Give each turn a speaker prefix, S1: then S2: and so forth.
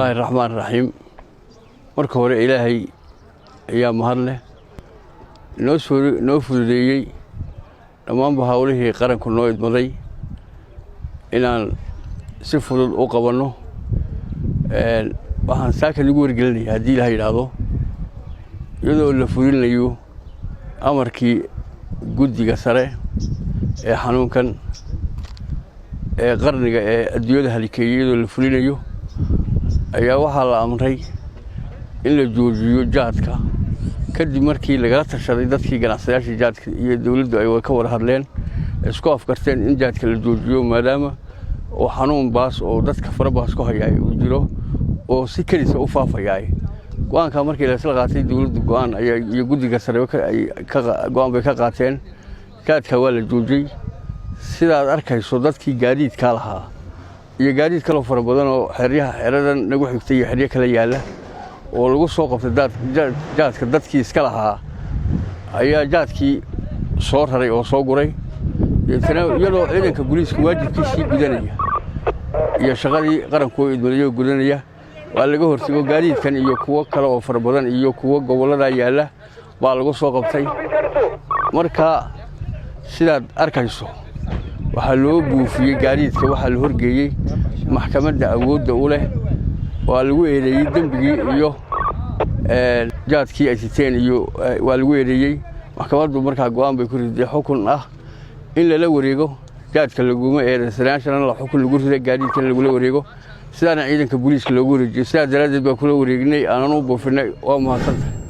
S1: الله الرحمن الرحيم marka hore ilaahay ayaa mahad leh noo fududeeyay dhammaan hawlihii qaranku noo idmaday inaan si fudud u qabanno waxaan saaka lagu wargelinayaa haddii la yiraahdo iyadoo la fulinayo amarkii guddiga sare ee xanuunkan ee qarniga ee adduunyada halikeeyay iyadoo la fulinayo ayaa waxaa la amray in la joojiyo jaadka kadib markii laga tashaday dadkii ganacsadayaasha jaadka iyo dawladdu ay ka wada hadleen isku afkarteen in jaadka la joojiyo maadaama oo xanuun baas oo dadka farabaas ku hayay uu jiro oo si kaliya u faafayay go'aanka markii la isla qaatay dawladdu go'aan iyo guddiga sare go'aan bay ka qaateen jaadka waa la joojiyay sidaad arkayso dadkii gaadiidka lahaa iyo gaadiid kale fara badan oo xeradan nagu xigtay iyo xeryo kale yaala oo lagu soo qabtay jaadka dadkii iska lahaa ayaa jaadkii soo raray oo soo guray iyadoo ciidanka booliiska waajibkiisii gudanaya iyo shaqadii qaranku idmadayo gudanaya waa laga hortago gaadiidkan iyo kuwo kale oo fara badan iyo kuwo gobolada yaala baa lagu soo qabtay marka sidaad arkayso waxaa loo buufiyay gaadiidka waxaa la horgeeyay maxkamadda awoodda u leh waa lagu eedeeyay dambigii iyo jaadkii ay siteen iyo waa lagu eedeeyay maxkamaddu markaa go'aan bay ku riday xukun ah in la wareego jaadka laguma eedeysanaashana la xukun lagu riday gaadiidkan lagu wareego sidaana ciidanka booliiska loogu wareejiyo sidaa daraadeed baa kula wareegnay aanan u buufinay waa mahadsantahay